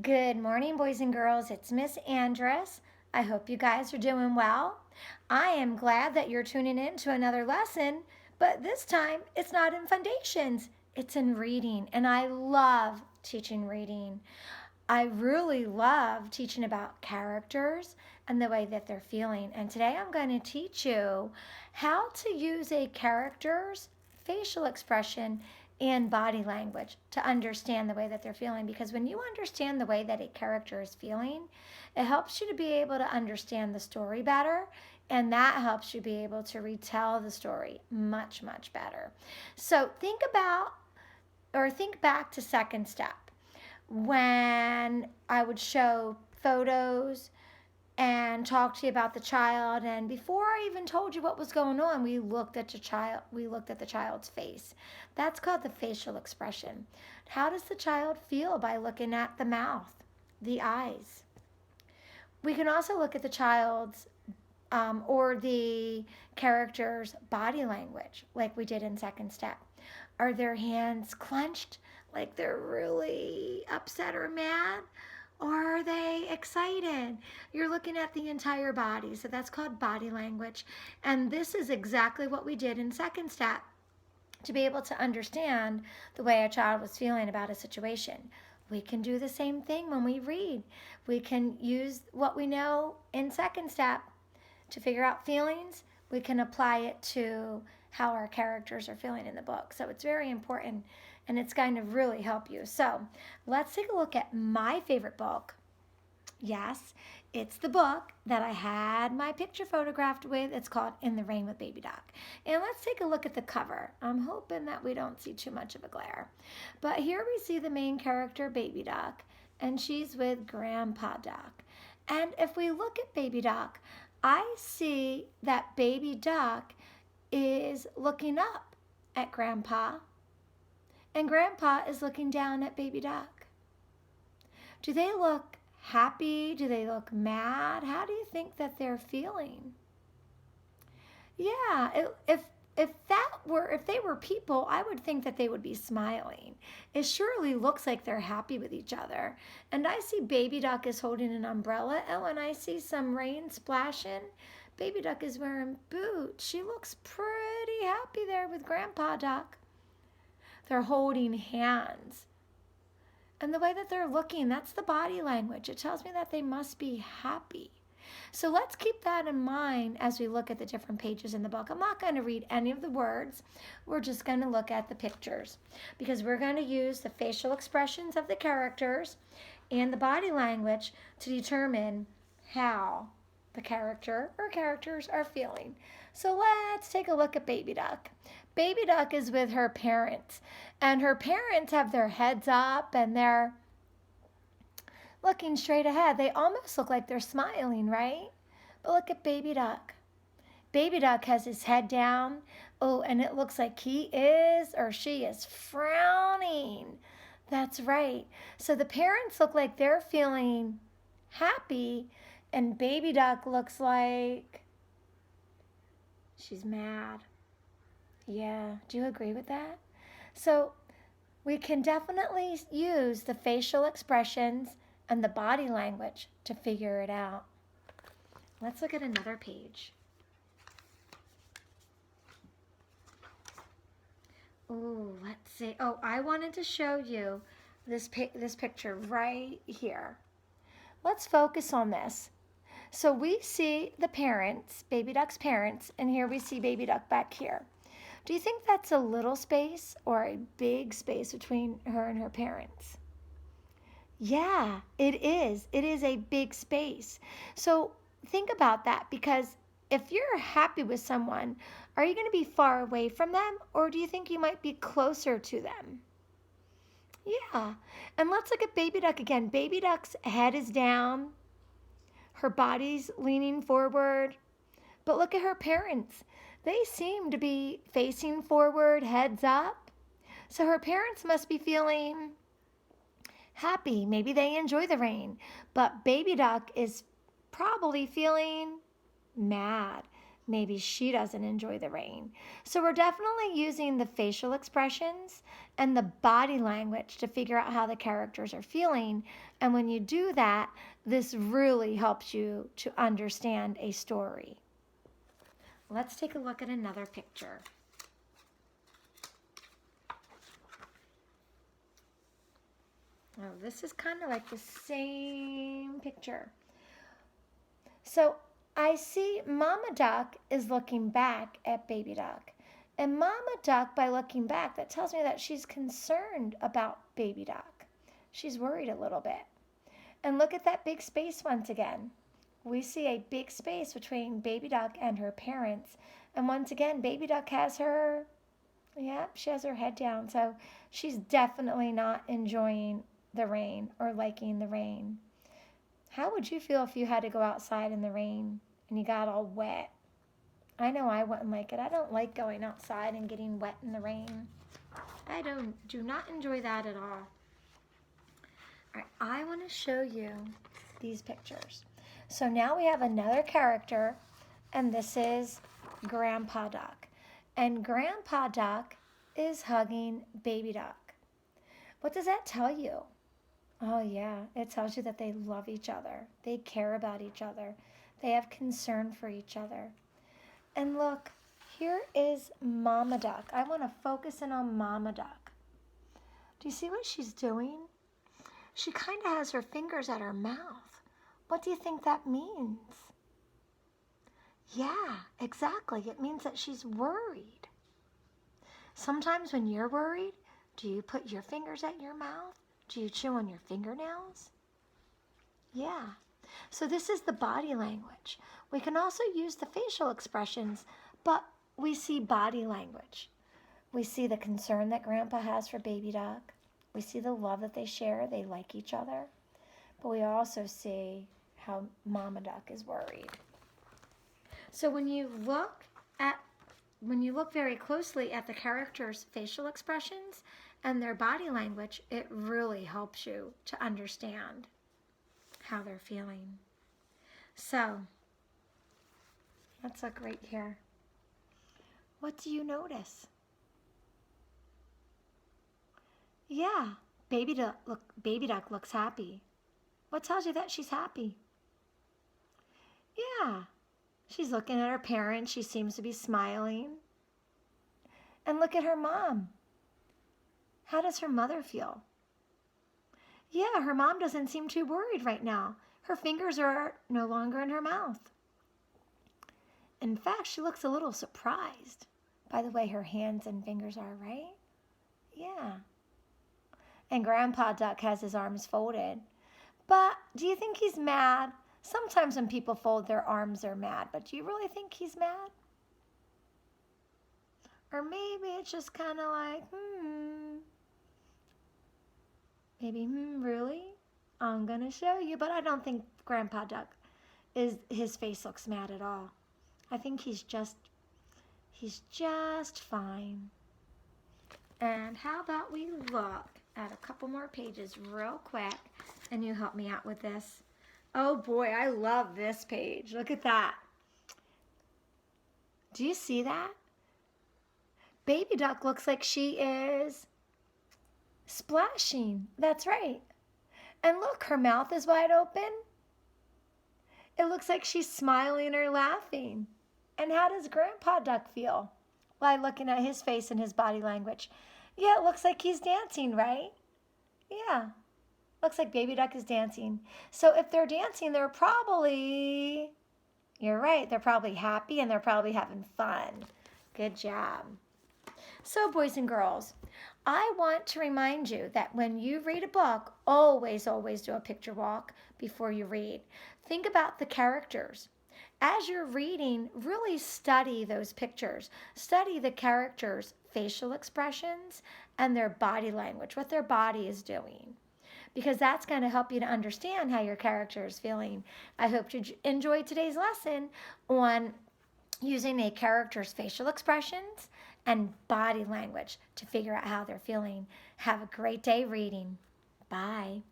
Good morning, boys and girls. It's Miss Andress. I hope you guys are doing well. I am glad that you're tuning in to another lesson, but this time it's not in foundations, it's in reading, and I love teaching reading. I really love teaching about characters and the way that they're feeling. And today I'm going to teach you how to use a character's facial expression and body language to understand the way that they're feeling. Because when you understand the way that a character is feeling, it helps you to be able to understand the story better. And that helps you be able to retell the story much, much better. So think back to second step when I would show photos and talk to you about the child, and before I even told you what was going on, we looked at the child's face. That's called the facial expression. How does the child feel by looking at the mouth, the eyes? We can also look at the child's or the character's body language, like we did in second step. Are their hands clenched, like they're really upset or mad? Or are they excited? You're looking at the entire body, so that's called body language. And this is exactly what we did in second step to be able to understand the way a child was feeling about a situation. We can do the same thing when we read. We can use what we know in second step to figure out feelings. We can apply it to how our characters are feeling in the book. So it's very important and it's going to really help you. So let's take a look at my favorite book. Yes, it's the book that I had my picture photographed with. It's called In the Rain with Baby Duck. And let's take a look at the cover. I'm hoping that we don't see too much of a glare. But here we see the main character, Baby Duck, and she's with Grandpa Duck. And if we look at Baby Duck, I see that Baby Duck is looking up at Grandpa, and Grandpa is looking down at Baby Duck. Do they look happy? Do they look mad? How do you think that they're feeling? Yeah, if they were people, I would think that they would be smiling. It surely looks like they're happy with each other. And I see Baby Duck is holding an umbrella. Oh, and I see some rain splashing. Baby Duck is wearing boots. She looks pretty happy there with Grandpa Duck. They're holding hands. And the way that they're looking, that's the body language. It tells me that they must be happy. So let's keep that in mind as we look at the different pages in the book. I'm not going to read any of the words. We're just going to look at the pictures because we're going to use the facial expressions of the characters and the body language to determine how the character or characters are feeling. So let's take a look at Baby Duck. Baby Duck is with her parents, and her parents have their heads up and they're looking straight ahead. They almost look like they're smiling, right? But look at Baby Duck. Baby Duck has his head down. Oh, and it looks like he is or she is frowning. That's right. So the parents look like they're feeling happy, and Baby Duck looks like she's mad. Yeah, do you agree with that? So we can definitely use the facial expressions and the body language to figure it out. Let's look at another page. Oh, let's see. Oh, I wanted to show you this picture right here. Let's focus on this. So we see the parents, Baby Duck's parents, and here we see Baby Duck back here. Do you think that's a little space or a big space between her and her parents? Yeah, it is. It is a big space. So think about that because if you're happy with someone, are you going to be far away from them or do you think you might be closer to them? Yeah. And let's look at Baby Duck again. Baby Duck's head is down, her body's leaning forward. But look at her parents. They seem to be facing forward, heads up. So her parents must be feeling happy. Maybe they enjoy the rain. But Baby Duck is probably feeling mad. maybe she doesn't enjoy the rain. So we're definitely using the facial expressions and the body language to figure out how the characters are feeling. And when you do that, this really helps you to understand a story. Let's take a look at another picture. Oh, this is kind of like the same picture. So I see Mama Duck is looking back at Baby Duck. And Mama Duck, by looking back, that tells me that she's concerned about Baby Duck. She's worried a little bit. And look at that big space once again. We see a big space between Baby Duck and her parents. And once again, Baby Duck has her, she has her head down. So she's definitely not enjoying the rain or liking the rain. How would you feel if you had to go outside in the rain and you got all wet? I know I wouldn't like it. I don't like going outside and getting wet in the rain. I do not enjoy that at all. All right, I want to show you these pictures. So now we have another character, and this is Grandpa Duck. And Grandpa Duck is hugging Baby Duck. What does that tell you? Oh yeah, it tells you that they love each other. They care about each other. They have concern for each other. And look, here is Mama Duck. I want to focus in on Mama Duck. Do you see what she's doing? She kind of has her fingers at her mouth. What do you think that means? Yeah, exactly. It means that she's worried. Sometimes when you're worried, do you put your fingers at your mouth? Do you chew on your fingernails? Yeah. So this is the body language. We can also use the facial expressions, but we see body language. We see the concern that Grandpa has for Baby Duck. We see the love that they share. They like each other. But we also see how Mama Duck is worried. So when you look very closely at the characters' facial expressions and their body language, it really helps you to understand how they're feeling. So let's look right here. What do you notice? Yeah, Baby Duck looks happy. What tells you that she's happy? Yeah, she's looking at her parents. She seems to be smiling. And look at her mom. How does her mother feel? Yeah, her mom doesn't seem too worried right now. Her fingers are no longer in her mouth. In fact, she looks a little surprised by the way her hands and fingers are, right? Yeah. And Grandpa Duck has his arms folded. But do you think he's mad? Sometimes when people fold their arms, they're mad. But do you really think he's mad? Or maybe it's just kind of like, Maybe, really? I'm going to show you. But I don't think Grandpa Duck, his face looks mad at all. I think he's just fine. And how about we look at a couple more pages real quick, and you help me out with this. Oh boy, I love this page. Look at that. Do you see that? Baby Duck looks like she is splashing. That's right. And look, her mouth is wide open. It looks like she's smiling or laughing. And how does Grandpa Duck feel? By looking at his face and his body language. Yeah, it looks like he's dancing, right? Yeah. Looks like Baby Duck is dancing. So if they're dancing, they're probably, you're right, they're probably happy and they're probably having fun. Good job. So boys and girls, I want to remind you that when you read a book, always do a picture walk before you read. Think about the characters. As you're reading, really study those pictures. Study the characters' facial expressions and their body language, what their body is doing. Because that's going to help you to understand how your character is feeling. I hope you enjoyed today's lesson on using a character's facial expressions and body language to figure out how they're feeling. Have a great day reading. Bye.